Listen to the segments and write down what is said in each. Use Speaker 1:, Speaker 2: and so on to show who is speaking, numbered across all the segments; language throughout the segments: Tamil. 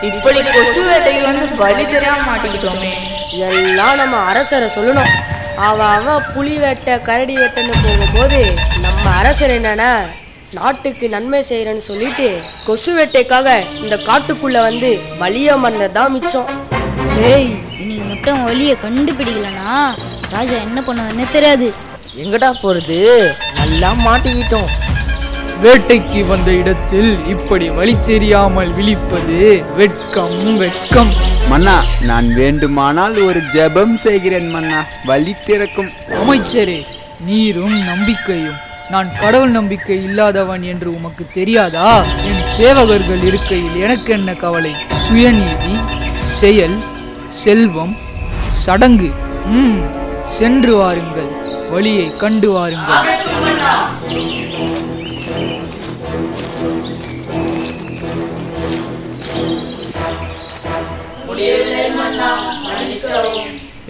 Speaker 1: இப்படி கொசு வேட்டைக்கு வந்து வழி தெரியாம மாட்டிக்கிட்டோமே.
Speaker 2: எல்லாம் நம்ம அரசரை சொல்லணும். அவன் புலி வேட்டை கரடி வேட்டைன்னு போகும்போது நம்ம அரசர் என்னன்னா நாட்டுக்கு நன்மை செய்யறேன்னு சொல்லிட்டு கொசு வேட்டைக்காக இந்த காட்டுக்குள்ள வந்து வலிய மறந்ததான் மிச்சம்.
Speaker 3: ஏய், இன்னைக்கு மட்டும் வழியை கண்டுபிடிக்கலனா ராஜா என்ன பண்ணுவாருன்னே தெரியாது.
Speaker 4: எங்கடா போறது? நல்லா மாட்டிக்கிட்டோம்.
Speaker 5: வேட்டைக்கு வந்த இடத்தில் இப்படி வழி தெரியாமல் விழிப்பது வெட்கம் வெட்கம்.
Speaker 6: மன்னா, நான் வேண்டுமானால் ஒரு ஜெபம் செய்கிறேன் மன்னா, வழி திறக்கும்.
Speaker 5: அமைச்சரே, நீரும் நம்பிக்கையும். நான் கடவுள் நம்பிக்கை இல்லாதவன் என்று உமக்கு தெரியாதா? என் சேவகர்கள் இருக்கையில் எனக்கு என்ன கவலை? சுயநீதி, செயல், செல்வம், சடங்கு. சென்று வாருங்கள், வழியை கண்டு வாருங்கள்.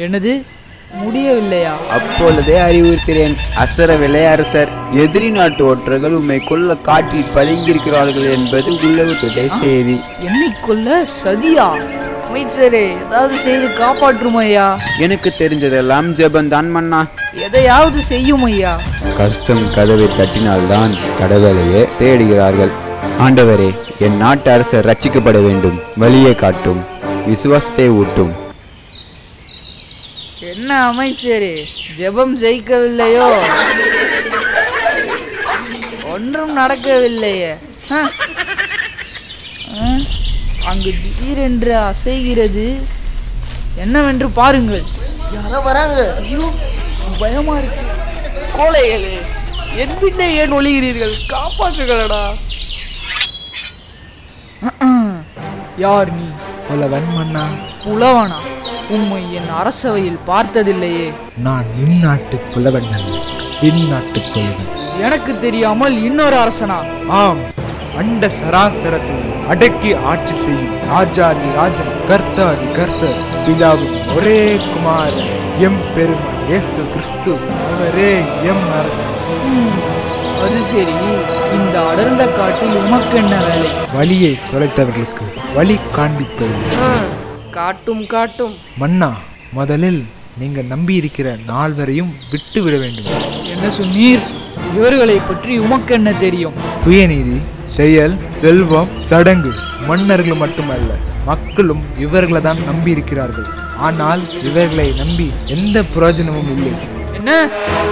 Speaker 5: என்னது, முடியவில்லையா?
Speaker 6: அப்பொழுதே அறிவுறுத்திறேன் அசரவில்லை அரசர். எதிரி நாட்டு ஒற்றர்கள் உம்மை கொல்ல காட்டில் பதுங்கியிருக்கிறார்கள் என்பது உளவுத்துறை செய்தி.
Speaker 5: என்னை கொல்ல சதியா? அமைச்சரே, ஏதாவது செய்து காப்பாற்றும் ஐயா.
Speaker 6: எனக்கு தெரிஞ்சதெல்லாம் ஜெபந்தான் மன்னா.
Speaker 5: எதையாவது செய்யும் ஐயா.
Speaker 6: கஷ்டம் கதவை தட்டினால்தான் கடவுளையே தேடுகிறார்கள். ஆண்டவரே, என் நாட்டு அரசர் ரட்சிக்கப்பட வேண்டும். வழியை காட்டும், விசுவாசத்தை ஊட்டும்.
Speaker 5: என்ன அமைச்சரே, ஜெபம் ஜெயிக்கவில்லையோ? ஒன்றும் நடக்கவில்லையே. அங்கு திடீரென்று அசைகிறது, என்னவென்று பாருங்கள்.
Speaker 4: யாரோ வராங்க.
Speaker 5: ஐயோ, பயமா இருக்கு. கோழைகளே, என் பின்னே ஏன் ஒளிகிறீர்கள்? காப்பாற்றுகளடா. யார் நீ?
Speaker 7: புலவன் மன்னா.
Speaker 5: புலவனா? உம்மை என் அரசவையில் பார்த்ததில்லையே.
Speaker 7: நான் இந்நாட்டு புலவன் அல்ல, பின்னாட்டு புலவன்.
Speaker 5: எனக்கு தெரியாமல் இன்னொரு அரசனா?
Speaker 7: ஆம், அண்ட சராசரத்தையும் அடக்கி ஆட்சி செய்யும் ராஜாதி ராஜன், கர்த்தாதி கர்த்தர், பிதாவின் ஒரே குமாரன், எம் பெருமான் இயேசு கிறிஸ்து. அவரே எம் அரசன்.
Speaker 5: அது சரி, இந்த அடர்ந்த காட்டில் உமக்கு என்ன வேலை?
Speaker 7: வழியை தொலைத்தவர்களுக்கு வழி காண்பிப்பது.
Speaker 5: காட்டும் காட்டும்.
Speaker 7: மன்னா, முதலில் நீங்க நம்பி இருக்கிற நால்வரையும் விட்டு விட வேண்டும்.
Speaker 5: என்ன சொன்னீர்? இவர்களை பற்றி உமக்கு என்ன தெரியும்?
Speaker 7: சுயநீதி, செயல், செல்வம், சடங்கு. மன்னர்கள் மட்டுமல்ல, மக்களும் இவர்களை தான் நம்பி இருக்கிறார்கள். ஆனால் இவர்களை நம்பி எந்த பிரயோஜனமும் இல்லை.
Speaker 5: என்ன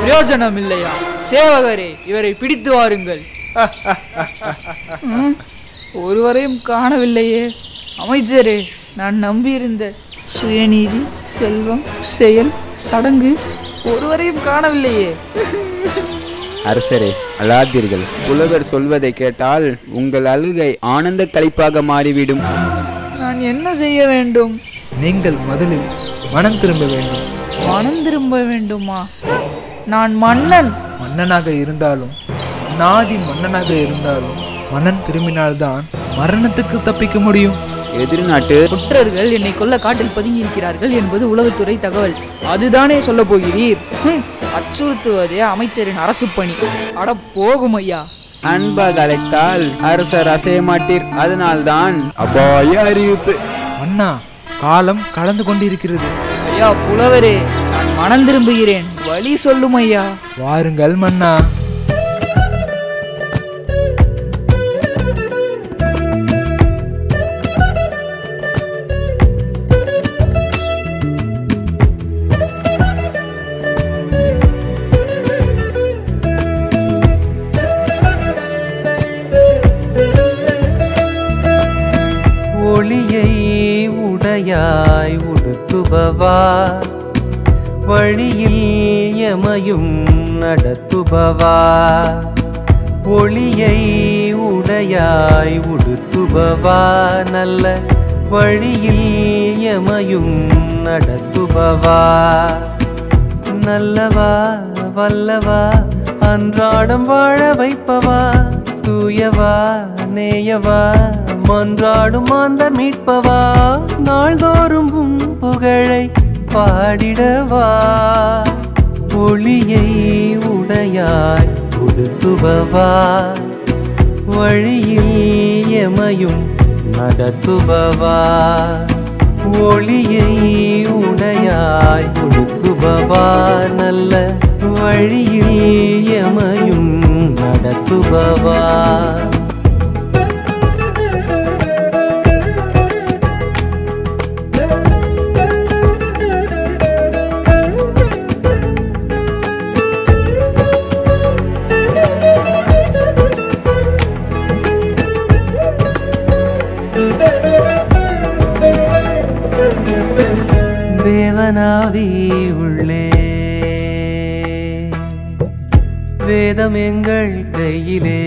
Speaker 5: பிரயோஜனம் இல்லையா? சேவகரே, இவரை பிடித்து வாருங்கள். ஒருவரையும் காணவில்லையே. அமைச்சரே, நான் நம்பியிருந்த சுயநீதி, செல்வம், செயல், சடங்கு ஒருவரையும் காணவில்லையே.
Speaker 6: அரசரே, அழாதீர்கள். புலவர் சொல்வதை கேட்டால் உங்கள் அழுகை ஆனந்த களிப்பாக மாறிவிடும்.
Speaker 5: நான் என்ன செய்ய வேண்டும்?
Speaker 7: நீங்கள் முதலில் மனம் திரும்ப வேண்டும்.
Speaker 5: மனம் திரும்ப வேண்டுமா? நான் மன்னன்.
Speaker 7: மன்னனாக இருந்தாலும், நாதி மன்னனாக இருந்தாலும், மன்னன் திரும்பினால்தான் மரணத்துக்கு தப்பிக்க முடியும்.
Speaker 6: எதிரி நாட்டு
Speaker 5: ஒற்றர்கள் என்னை கொல்ல காட்டில் பதுங்கி இருக்கிறார்கள் என்பது உளவுத்துறை தகவல். அதுதானே சொல்ல போகிறீர்? அச்சுறுத்துவதே அமைச்சரின் அரசு பணி. அட போகும் ஐயா.
Speaker 6: அன்பாக அழைத்தால் அரசர் அசைய மாட்டீர். அதனால்தான் அபாய அறிவிப்பு.
Speaker 7: அண்ணா, காலம் கடந்து கொண்டிருக்கிறது.
Speaker 5: ஐயா புலவரே, நான் மனம் திரும்புகிறேன். வழி சொல்லும் ஐயா.
Speaker 7: வாருங்கள் மன்னா.
Speaker 8: ஒளியை உடையாய் உடுத்துபவா, வழியில் எமையும் நடத்துபவா. ஒளியை உடையாய் உடுத்துபவா, நல்ல வழியில் எமையும் நடத்துபவா. நல்லவா வல்லவா, அன்றாடம் வாழ வைப்பவா. தூயவா நேயவா, மன்றாடும் மாந்தர் மீட்பவா. நாள்தோறும் புகழை பாடிடவா. ஒளியை உடையாய் உடுத்துபவா, வழியில் எமையும் நடத்துபவா ஒளியை உடையாய் கொடுத்துபவா நல்ல வழியில் எமையும் நடத்துபவா தேவனாவி உள்ளே வேதம் எங்கள் கையிலே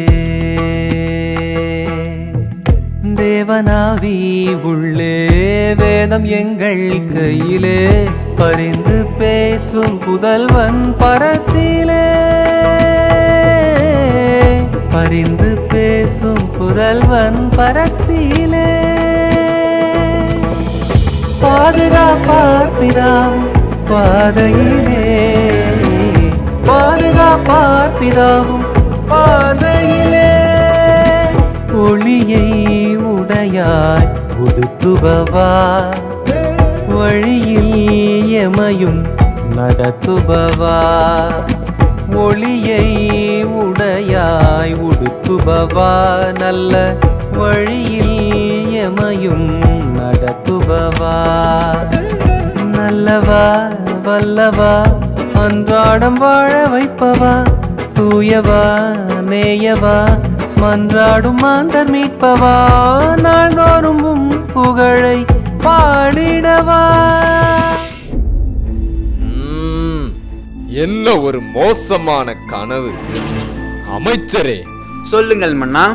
Speaker 8: தேவனாவி உள்ளே வேதம் எங்கள் கையிலே பரிந்து பேசும் புதல்வன் பரத்திலே பரிந்து பேசும் புதல்வன் பரத்திலே பாதுகாப்பார் பிதாவும் பாதையிலே பாதுகாப்பார் பிதாவும் பாதையிலே ஒளியை உடையாய் உடுத்துபவா வழியில் எமையும் நடத்துபவா ஒளியை உடையாய் உடுத்துபவா நல்ல வழியில் எமையும் நடத்துபவா நல்லவா வல்லவா அன்றாடம் வாழ வைப்பவா தூயவா நேயவா மன்றாடும் மாந்தர் மீட்பவா நாள்தோறும் புகழை பாடிடவா.
Speaker 9: என்ன ஒரு மோசமான கனவு. அமைச்சரே,
Speaker 6: சொல்லுங்கள் மன்னா.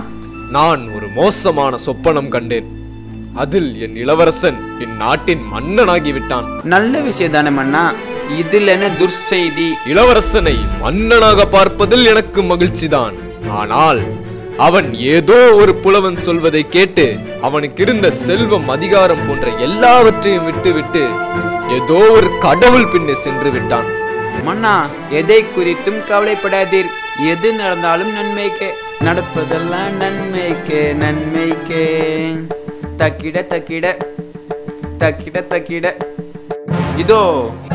Speaker 9: நான் ஒரு மோசமான சொப்பனம் கண்டேன். அதில் என் இளவரசன் இந்நாட்டின் மன்னனாகிவிட்டான்.
Speaker 6: நல்ல விஷயம் தானே மன்னா, இதில் என்ன துர்செய்தி?
Speaker 9: இளவரசனை மன்னனாக பார்ப்பதில் எனக்கு மகிழ்ச்சிதான். ஆனால் அவன் ஏதோ ஒரு புலவன் சொல்வதை கேட்டு அவனுக்கு இருந்த செல்வம் அதிகாரம் போன்ற எல்லாவற்றையும் விட்டுவிட்டு ஏதோ ஒரு கடவுள் பின்னே சென்று விட்டான்.
Speaker 6: மன்னா, எதை குறித்தும் கவலைப்படாதீர். எது நடந்தாலும் நன்மைக்கே. நடப்பதெல்லாம் நன்மைக்கே நன்மைக்கே. தக்கிட தக்கிட தக்கிட தக்கிட. இதோ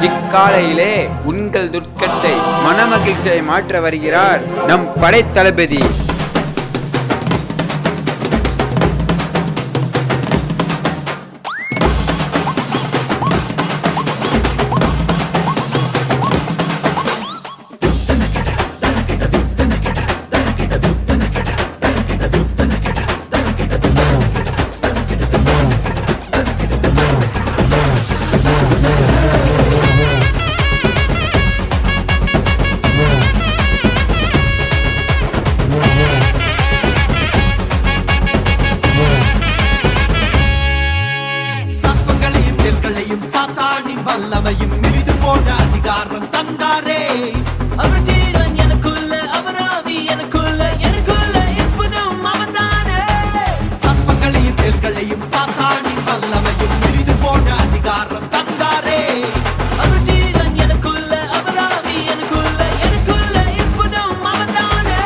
Speaker 6: இக்காலையிலே உங்கள் துர்க்கத்தை மனமகிழ்ச்சியை மாற்ற வருகிறார் நம் படை தளபதி.
Speaker 10: வல்லமையும் மீது போன அதிகாரம் தந்தாரே. அவர் ஜீவன் எனக்குள்ள, அவர் ஆவி எனக்குள்ள, எனக்குள்ள இருப்பதும் அவர்தானே. சர்ப்பங்களையும் தேள்களையும் சாத்தானின் வல்லமையும் மீது போன அதிகாரம் தந்தாரே. அவர் ஜீவன் எனக்குள்ள, அவர் ஆவி எனக்குள்ள, எனக்குள்ள இருப்பதும் அவர்தானே.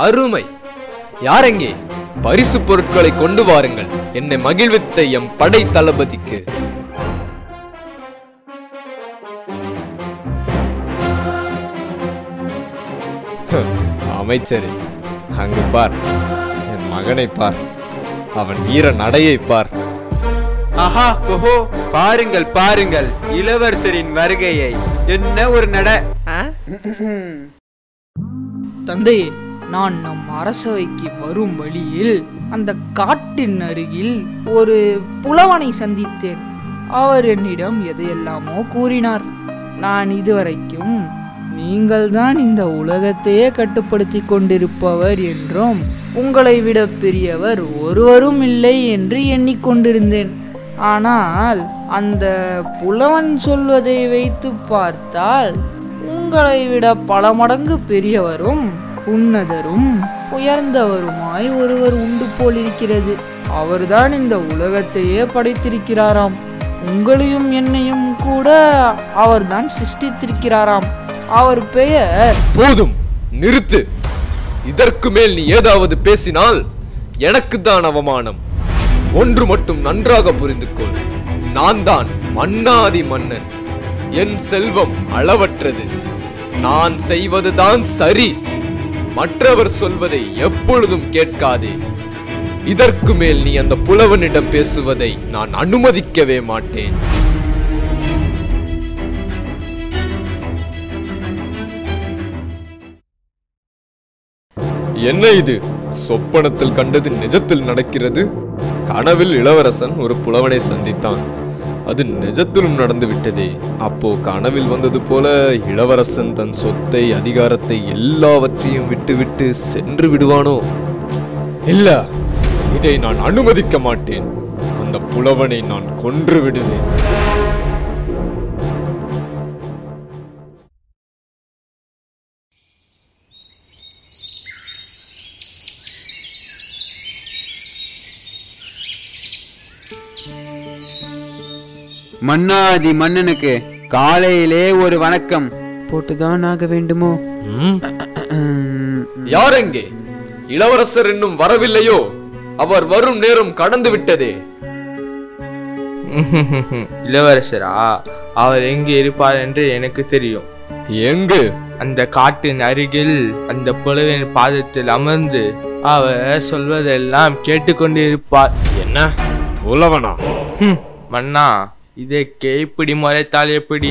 Speaker 9: அருமை. யாரெங்கே? பரிசு பொருட்களை கொண்டு வாருங்கள். என்னை மகிழ்வித்த எம் படை தளபதிக்கு. அமைச்சரே, அங்கு பார், என் மகனை பார், அவன் வீர நடையை பார்.
Speaker 6: ஆஹா ஓஹோ, பாருங்கள் பாருங்கள் இளவரசரின் வருகையை. என்ன ஒரு நட.
Speaker 5: தந்தையே, நான் நம் அரசவைக்கு வரும் வழியில் அந்த காட்டின் அருகில் ஒரு புலவனை சந்தித்தேன். அவர் என்னிடம் எதையெல்லாமோ கூறினார். நான் இதுவரைக்கும் நீங்கள்தான் இந்த உலகத்தையே கட்டுப்படுத்தி கொண்டிருப்பவர் என்றும் உங்களை விட பெரியவர் ஒருவரும் இல்லை என்று எண்ணிக்கொண்டிருந்தேன். ஆனால் அந்த புலவன் சொல்வதை வைத்து பார்த்தால் உங்களை விட பல மடங்கு பெரியவரும் உன்னதரும் உயர்ந்தவருமாய் ஒருவர் உண்டு போலிருக்கிறது. அவர்தான் இந்த உலகத்தையே படைத்திருக்கிறாராம். உங்களையும் என்னையும் கூட அவர்தான் சிருஷ்டித்திருக்கிறாராம். அவர் பெயர்...
Speaker 9: போதும், நிறுத்து. இதற்கு மேல் நீ ஏதாவது பேசினால் எனக்கு தான் அவமானம். ஒன்று மட்டும் நன்றாக புரிந்து கொள். நான் தான் மன்னாதி மன்னன். என் செல்வம் அளவற்றது. நான் செய்வதுதான் சரி. மற்றவர் சொல்வதை எப்பொழுதும் கேட்காதே. இதற்கு மேல் நீ அந்த புலவனிடம் பேசுவதை நான் அனுமதிக்கவே மாட்டேன். என்ன இது? சொப்பனத்தில் கண்டது நிஜத்தில் நடக்கிறது. கனவில் இளவரசன் ஒரு புலவனை சந்தித்தான். அது நிஜத்திலும் நடந்து விட்டதே. அப்போ கனவில் வந்தது போல இளவரசன் தன் சொத்தை, அதிகாரத்தை எல்லாவற்றையும் விட்டுவிட்டு சென்று விடுவானோ? இல்ல, இதை நான் அனுமதிக்க மாட்டேன். அந்த புலவனை நான் கொன்று விடுவேன்.
Speaker 6: மன்னாதி மன்னனுக்கு காலையிலே ஒரு வணக்கம் போட்டுதான் ஆக வேண்டுமோ?
Speaker 9: யார் எங்கே? இளவரசர் இன்னும் வரவில்லையோ? அவர் வரும் நேரம் கடந்து விட்டதே.
Speaker 11: இளவரசரா? அவர் எங்கே இருப்பார் என்று எனக்கு தெரியும்.
Speaker 9: எங்கு?
Speaker 11: அந்த காட்டின் அருகில் அந்த புலவனின் பாதத்தில் அமர்ந்து அவர் சொல்வதெல்லாம் கேட்டுக்கொண்டு இருப்பார்.
Speaker 9: என்ன புலவனா?
Speaker 11: மன்னா, இதற்கு இப்படி முறைத்தால் எப்படி?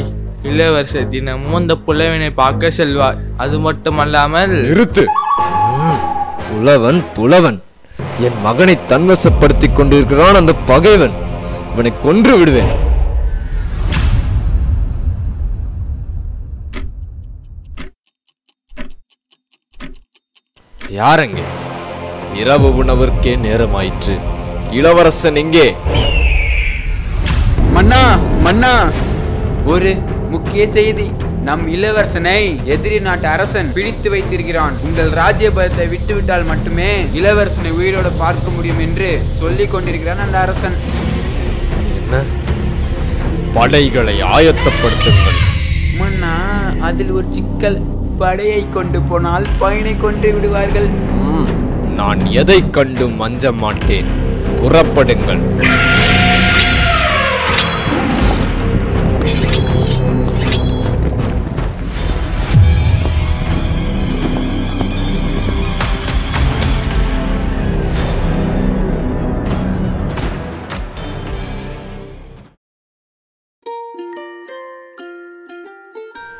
Speaker 11: இளவரசர் தினமும் அந்த புலவனை பார்க்க செல்வார். அது மட்டுமல்லாமல்...
Speaker 9: நிறுத்து. புலவன் புலவன் என் மகனை தன்வசப்படுத்திக் கொண்டிருக்கிறான் அந்த பகைவன். இவனை கொன்று விடுவேன். யாரெங்கே? இரவு உணவிற்கே நேரமாயிற்று. இளவரசன் எங்கே?
Speaker 6: மன்னா மன்னா, ஒரு முக்கிய செய்தி. நம் இளவரசனை எதிரி நாட்டு அரசன் பிடித்து வைத்திருக்கிறான். உங்கள் ராஜ்யபதத்தை விட்டுவிட்டால் மட்டுமே இளவரசனை உயிரோடு பார்க்க முடியும் என்று சொல்லிக் கொண்டிருக்கிறான் அந்த அரசன்.
Speaker 9: என்ன? படைகளை ஆயத்தப்படுத்துங்கள்.
Speaker 6: மன்னா, அதில் ஒரு சிக்கல். படையை கொண்டு போனால் பயனை கொண்டு விடுவார்கள்.
Speaker 9: நான் எதை கண்டும் அஞ்ச மாட்டேன். புறப்படுங்கள்.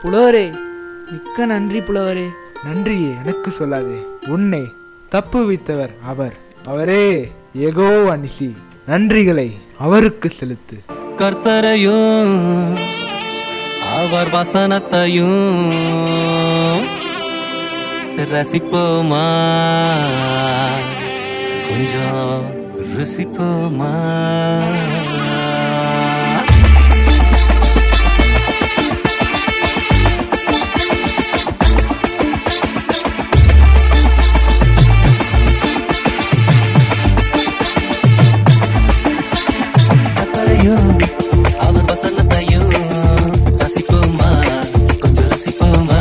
Speaker 5: புலவரே, மிக்க நன்றி புலவரே.
Speaker 7: நன்றியே எனக்கு சொல்லாதே. உன்னை தப்பு வைத்தவர் அவர். அவரே யெகோவா நிசி. நன்றிகளை அவருக்கு செலுத்து.
Speaker 8: கர்த்தரையும் அவர் வசனத்தையும் ரசிப்போமா, கொஞ்சம் ருசிப்போமா. அவர் வசனத்தையும் ரசிப்போமா, கொஞ்சம் ரசிப்போமா.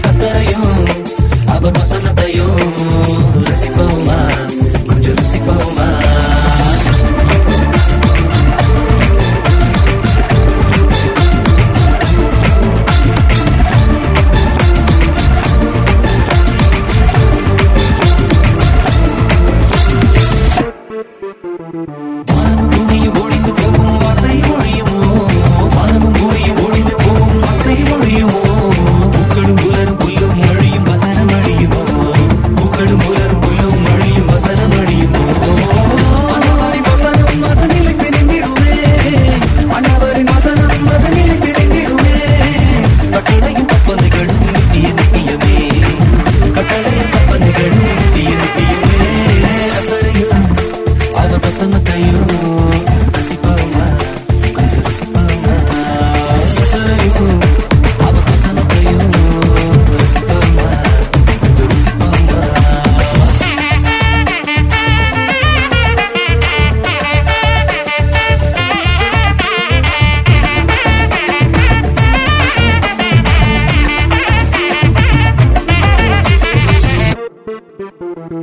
Speaker 8: கர்த்தரையும் அவர் வசனத்தையும் ரசிப்போமா, கொஞ்சம் ரசிப்போமா.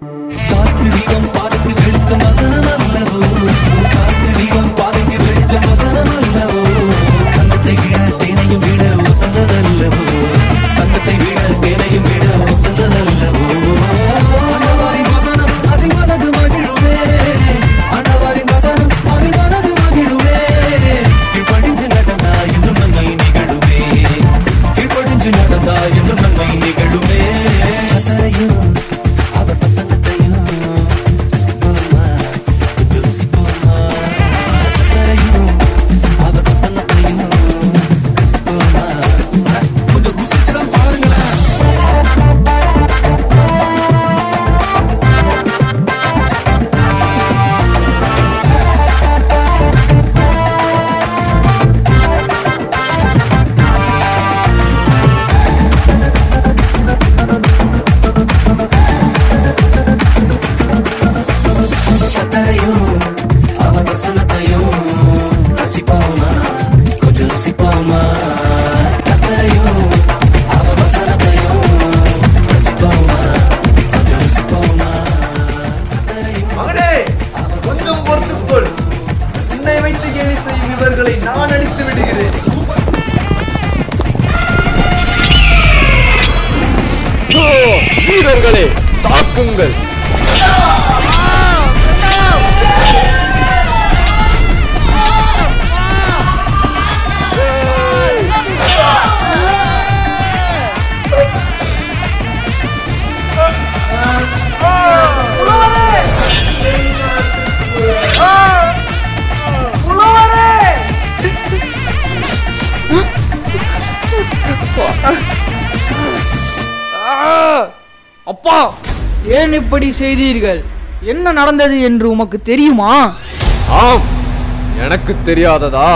Speaker 8: காத்து தீபம் பாதைக்கு வெளிச்சம் வசனம் அல்லவோ, காத்து தீபம் பாதைக்கு வெளிச்சம் வசனம் அல்லவோ, தங்கத்தை விட தேனையும் விட உசந்ததல்லவோ, தங்கத்தை விட தேனையும் விட உசந்ததல்லவோ. அண்டவாரின் வசனம் அதில் மனது மகிழுவே, அண்டவாரின் வசனம் அதில் மனது மகிழுவே. கீழ்ப்படிஞ்சு நடந்தா இன்னும் நன்மை நிகழுமே, கீழ்ப்படிஞ்சு நடந்தா இன்னும் நன்மை நிகழுமே. கத்தரையும் அவர் வசனத்தையும் ரசிப்போமா, கொஞ்சம் ரசிப்போமா. கத்தரையும் அவர் வசனத்தையும் ரசிப்போமா, கொஞ்சம் ருசிச்சுதான் பாருங்களேன். கத்தரையும் அவர் வசனத்தையும் ரசிப்போமா, கொஞ்சம் ரசிப்போமா. கத்தரையும் அவர் வசனத்தையும் ரசிப்போமா, கொஞ்சம் ரசிப்போமா.
Speaker 12: மகனே, கொஞ்சம் பொறுத்துக்கொள். சின்னை வைத்து கேலி செய்யும் இவர்களை நான் அழித்து விடுகிறேன்.
Speaker 9: வீரர்களே, தாக்குங்கள்.
Speaker 5: அப்பா, ஏன் இப்படி செய்தீர்கள்? என்ன நடந்தது என்று உமக்கு தெரியுமா?
Speaker 9: ஆம், எனக்கு தெரியாததா?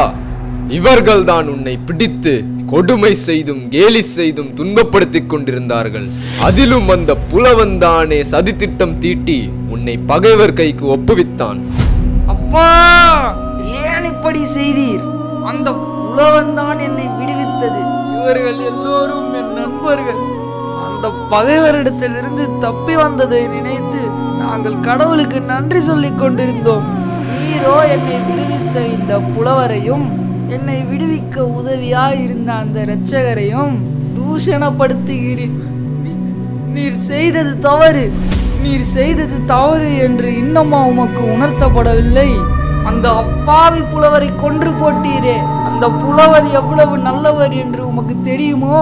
Speaker 9: இவர்கள்தான் உன்னை பிடித்து கொடுமை செய்தும் கேலி செய்தும் துன்பப்படுத்திக் கொண்டிருந்தார்கள். அதிலும் அந்த புலவன் தானே சதித்திட்டம் தீட்டி உன்னை பகைவர் கைக்கு ஒப்புவித்தான்.
Speaker 5: அப்பா, ஏன் இப்படி செய்தீர்? அந்த புலவன் தான் என்னை விடுவித்தது. இவர்கள் எல்லோரும் என் நண்பர்கள். அந்த பகைவரிடத்திலிருந்து தப்பி வந்ததை நினைத்து நாங்கள் கடவுளுக்கு நன்றி சொல்லிக் கொண்டிருந்தோம். நீரோ என்னை விடுவித்த இந்த புலவரையும் என்னை விடுவிக்க உதவியாய் இருந்த அந்த இரட்சகரையும் தூஷணப்படுத்துகிறீர். நீர் செய்தது தவறு, நீர் செய்தது தவறு என்று இன்னுமா உமக்கு உணர்த்தப்படவில்லை? அந்த அப்பாவி புலவரை கொன்று போட்டீரே, அந்த புலவர் எவ்வளவு நல்லவர் என்று உமக்கு தெரியுமோ?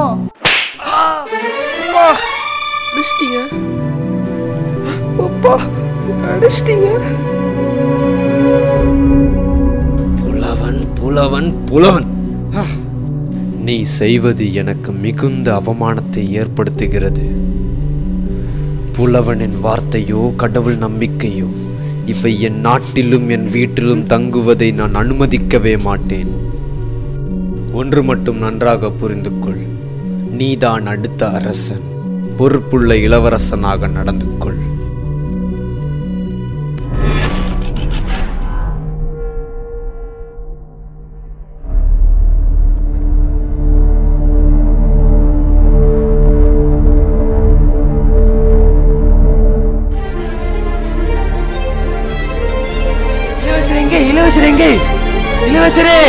Speaker 9: புலவன் புலவன் புலவன், நீ செய்வது எனக்கு மிகுந்த அவமானத்தை ஏற்படுத்துகிறது. புலவனின் வார்த்தையோ கடவுள் நம்பிக்கையோ இவை என் நாட்டிலும் என் வீட்டிலும் தங்குவதை நான் அனுமதிக்கவே மாட்டேன். ஒன்று மட்டும் நன்றாக புரிந்து கொள், நீதான் அடுத்த அரசன். பொறுப்புள்ள இளவரசனாக நடந்து கொள்.
Speaker 12: இளவரசரே, இளவரசரே!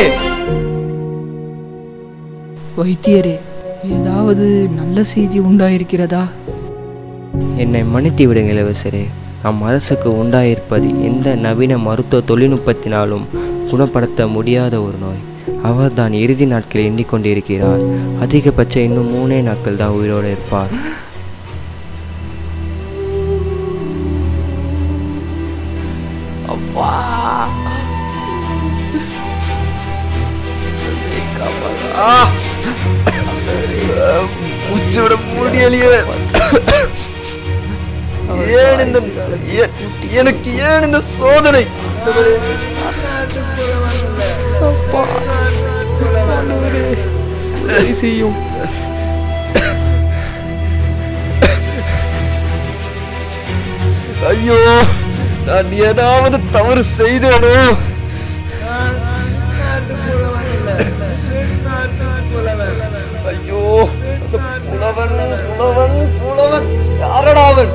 Speaker 5: வைத்தியரே, ஏதாவது நல்ல செய்தி உண்டாயிருக்கிறதா?
Speaker 13: என்னை மன்னித்து விடுங்க இளவரசரே. நம் அரசுக்கு உண்டாயிருப்பது எந்த நவீன மருத்துவ தொழில்நுட்பத்தினாலும் குணப்படுத்த முடியாத ஒரு நோய். அவர் தான் இறுதி நாட்களை எண்ணிக்கொண்டிருக்கிறார். அதிகபட்சம் இன்னும் 3 நாட்கள் தான் உயிரோடு இருப்பார்.
Speaker 5: அப்பா,
Speaker 12: மூச்சுவிட முடியலையே. எனக்கு ஏன் இந்த சோதனை?
Speaker 5: செய்யும்
Speaker 12: ஐயோ, நான் ஏதாவது தவறு செய்தேனோ? ஐயோ, அந்த புலவன் புலவன் புலவன் யாரடா அவன்?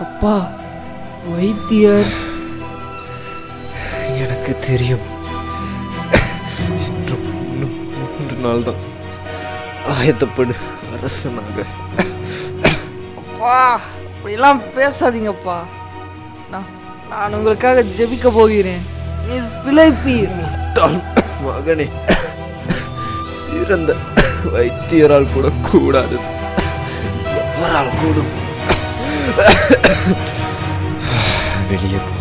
Speaker 5: அப்பா வைத்தியர்.
Speaker 9: எனக்கு தெரியும். இன்னும் 3 நாள் தான். ஆயத்தப்படு அரசனாக.
Speaker 5: அப்பா அப்படிலாம் பேசாதீங்கப்பா. நான் உங்களுக்காக ஜெபிக்க போகிறேன். நீர் பிழைப்பீர்.
Speaker 9: மகனே, சிறந்த வைத்தியரால் கூட கூடாதது எவரால் கூடும்? வெளியே போ.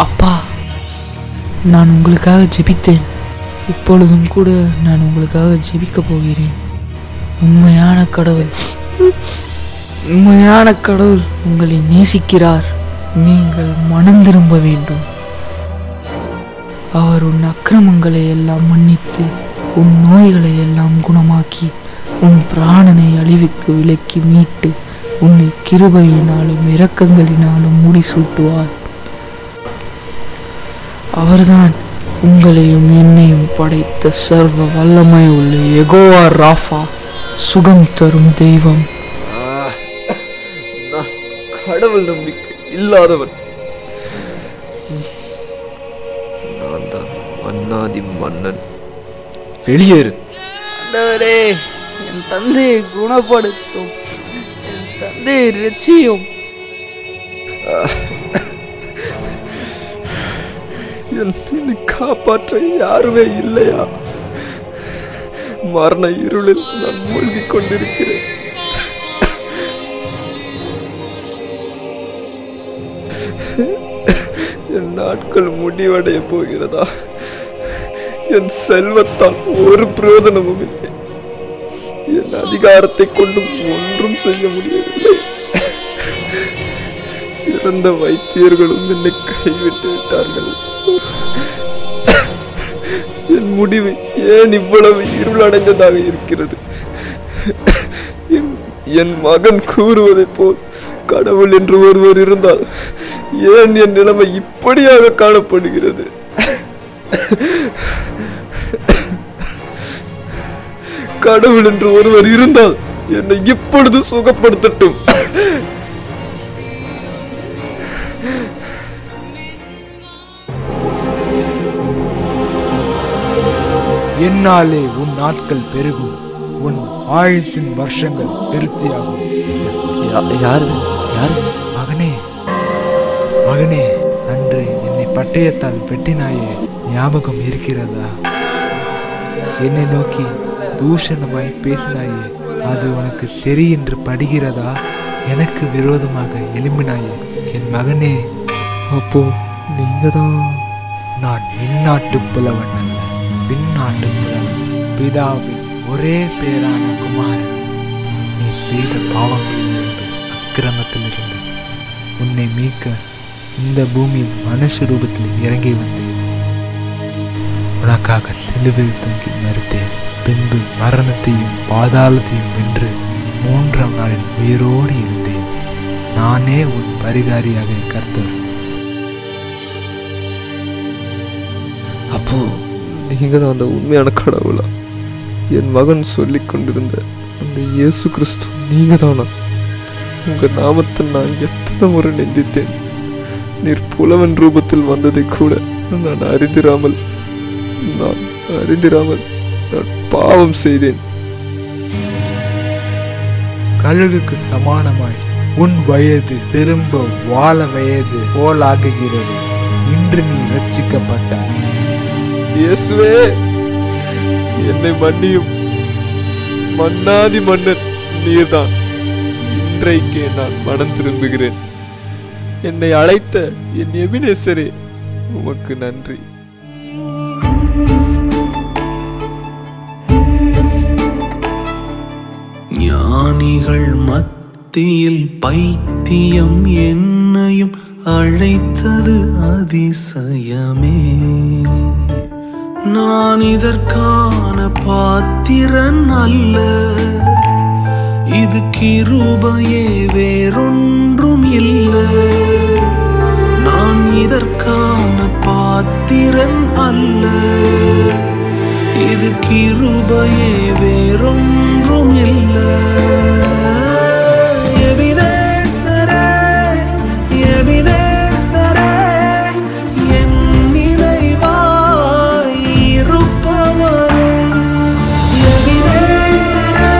Speaker 5: அப்பா, நான் உங்களுக்காக ஜெபித்தேன். இப்பொழுதும் கூட நான் உங்களுக்காக ஜெபிக்க போகிறேன். உண்மையான கடவுள் உங்களை நேசிக்கிறார். நீங்கள் மனம் திரும்ப வேண்டும். அவர் உன் அக்கிரமங்களை எல்லாம் மன்னித்து உன் நோய்களை எல்லாம் குணமாக்கி உன் பிராணனை அழிவுக்கு விலக்கி மீட்டு உன்னை கிருபையினாலும் இரக்கங்களினாலும் முடிசூட்டுவார். அவர்தான் உங்களையும் என்னையும் படைத்த சர்வ வல்லமை உள்ள யெகோவா ராஃபா, சுகம் தரும் தெய்வம்.
Speaker 9: நான் கடவுள் நம்பிக்கை இல்லாதவன். நான் தான் மன்னாதி மன்னன். வெளியேறு.
Speaker 5: ஆண்டவரே, என் தந்தையை குணப்படுத்தும். என் தந்தையை ரட்சியும்.
Speaker 9: என்னை காப்பாற்ற யாருமே இல்லையா? மரண இருளில் நான் மூழ்கிக் கொண்டிருக்கிறேன். என் நாட்கள் முடிவடைய போகிறதா? என் செல்வத்தால் ஒரு பிரயோஜனமும் இல்லை. என் அதிகாரத்தை கொண்டும் ஒன்றும் செய்ய முடியவில்லை. சிறந்த வைத்தியர்களும் என்னை கைவிட்டு விட்டார்கள். என் முடிவு ஏன் இவ்வளவு இருளடைந்ததாக இருக்கிறது? என் மகன் கூறுவதை போல் கடவுள் என்று ஒருவர் இருந்தால் ஏன் என் நிலைமை இப்படியாக காணப்படுகிறது? கடவுள் என்று ஒருவர் இருந்தால் என்னை இப்பொழுது சுகப்படுத்தட்டும்.
Speaker 7: என்னாலே உன் நாட்கள் பெருகும், உன் ஆயுசின் வருஷங்கள் விருத்தியாகும்.
Speaker 9: யாரு?
Speaker 7: மகனே, மகனே, அன்று என்னை பட்டயத்தால் வெட்டினாயே, ஞாபகம் இருக்கிறதா? என்னை நோக்கி தூஷணமாய் பேசினாயே, அது உனக்கு சரி என்று படுகிறதா? எனக்கு விரோதமாக எழும்பினாயே என் மகனே.
Speaker 9: அப்போ நீங்க தான்?
Speaker 7: நான் விண்ணாட்டு புலவன் அல்ல, விண்ணாட்டு புலவன், பிதாவின் ஒரே பேரான குமாரன். நீ செய்த பாவங்களிலிருந்து, அக்கிரமத்திலிருந்து உன்னை மீட்க இந்த பூமியில் மனுஷ ரூபத்தில் இறங்கி வந்தேன். உனக்காக சிலுவையில் தொங்கி மறுத்தேன். பின்பு மரணத்தையும் பாதாளத்தையும் வென்று 3ஆம் நாளில் உயிரோடு இருந்தேன். நானே உன் பரிகாரியாக கர்த்தர்.
Speaker 9: அப்போ நீங்க தான் அந்த உண்மையான கடவுளா? என் மகன் சொல்லி கொண்டிருந்த அந்த இயேசு கிறிஸ்து நீங்க தானா? உங்க நாமத்தை நான் எத்தனை முறை நிந்தித்தேன். நீர் புலவன் ரூபத்தில் வந்ததை கூட நான் அறிந்திராமல் நான் பாவம் செய்தேன்.
Speaker 7: கழுகுக்கு சமானமாய் உன் வயது திரும்ப வாழ வயது போலாகுகிறது. இன்று நீ ரட்சிக்கப்பட்டாய்.
Speaker 9: இயேசுவே, என்னை மன்னியும். மன்னாதி மன்னன் நீர்தான். இன்றைக்கே நான் மனம் திரும்புகிறேன். என்னை அழைத்த என் எபினேசரே, உமக்கு நன்றி.
Speaker 10: ஞானிகள் மத்தியில் பைத்தியம் என்னையும் அழைத்தது அதிசயமே. நான் இதற்கான பாத்திரன் அல்ல, இது கிருபையே வேறொன்றும் இல்லை. நான் இதற்கான பாத்திரன் அல்ல. இது கிருபையே வேறொன்றும் இல்லை. எபினேசரே, எபினேசரே, என் நினைவாய் இருப்பவரே. எபினேசரே.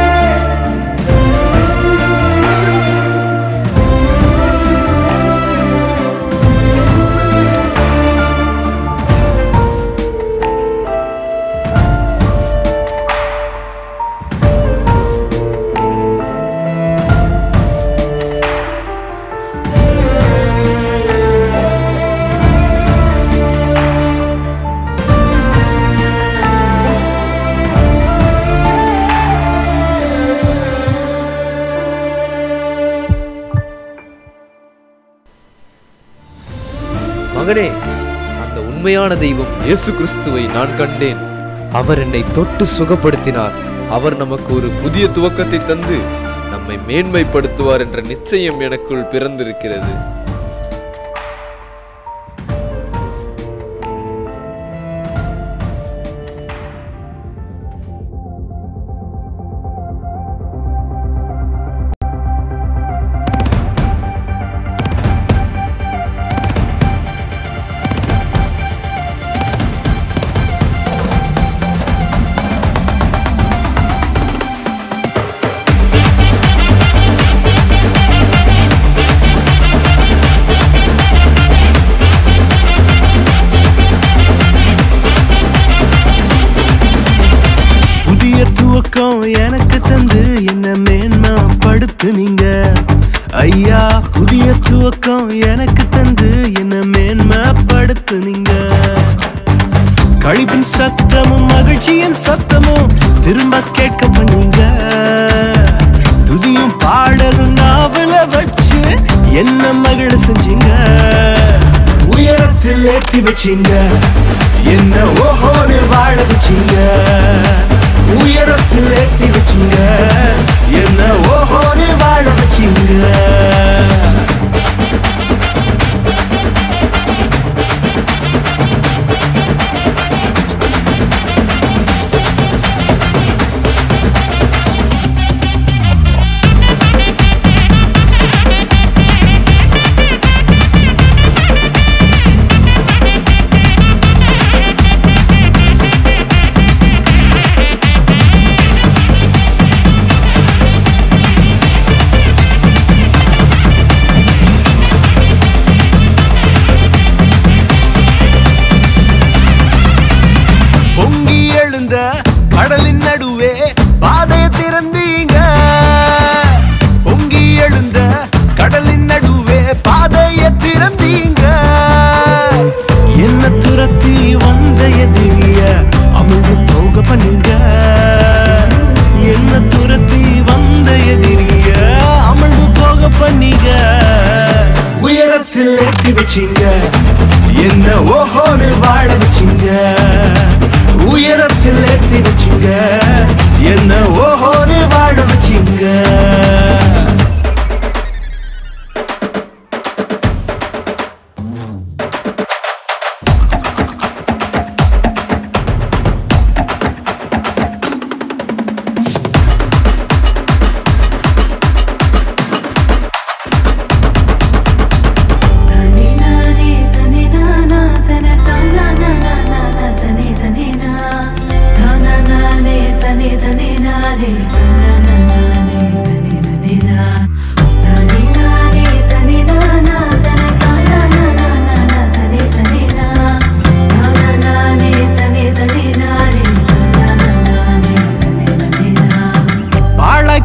Speaker 9: மகனே, அந்த உண்மையான தெய்வம் இயேசு கிறிஸ்துவை நான் கண்டேன். அவர் என்னை தொட்டு சுகப்படுத்தினார். அவர் நமக்கு ஒரு புதிய துவக்கத்தை தந்து நம்மை மேன்மைப்படுத்துவார் என்ற நிச்சயம் எனக்குள் பிறந்திருக்கிறது.
Speaker 10: எனக்கு தந்து என்ன மேன்மைப்படுத்துனீங்க ஐயா. புதிய துவக்கம் எனக்கு தந்து என்ன மேன்மைப்படுத்துனீங்க. கழிப்பின் சத்தமும் மகிழ்ச்சியின் சத்தமும் திரும்ப கேட்க பண்ணீங்க. துதியும் பாடலும் நாவல வச்சு என்ன மகிழ செஞ்சீங்க. உயரத்தில் ஏற்றி வச்சீங்க, என்ன ஓஹோன்னு வாழ வச்சீங்க. உயரத்தில் ஏற்றி வச்சீங்க, என்ன ஓஹோன்னு வாழ வச்சீங்க. கடலின் நடுவே பாதையை திறந்தீங்க. பொங்கி எழுந்த கடலின் நடுவே பாதையை திறந்தீங்க. என்ன துரத்தி வந்த எதிரிய அமிழ்ந்து போக பண்ணீங்க. என்ன துரத்தி வந்த எதிரிய அமிழ்ந்து போக பண்ணீங்க. உயரத்தில் ஏற்றி வச்சீங்க, என்ன ஓஹோன்னு வாழ வச்சீங்க. உயரத்தில் ஏற்றி வச்சீங்க, என்ன ஓஹோன்னு வாழ வச்சீங்க.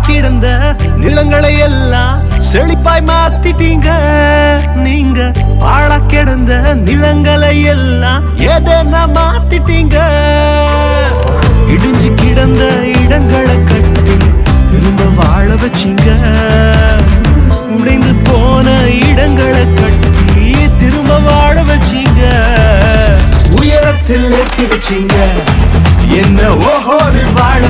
Speaker 10: கிடந்த நிலங்களை எல்லாம் செழிப்பாய் மாத்திட்டீங்க. நீங்க பாழா கிடந்த நிலங்களை எல்லாம் எதனா மாத்திட்டீங்க. இடிஞ்சு கிடந்த இடங்களை கட்டி திரும்ப வாழ வச்சீங்க. உடைந்து போன இடங்களை கட்டி திரும்ப வாழ வச்சீங்க. உயரத்தில் ஏற்றி வச்சீங்க, என்ன ஓஹோன்னு வாழ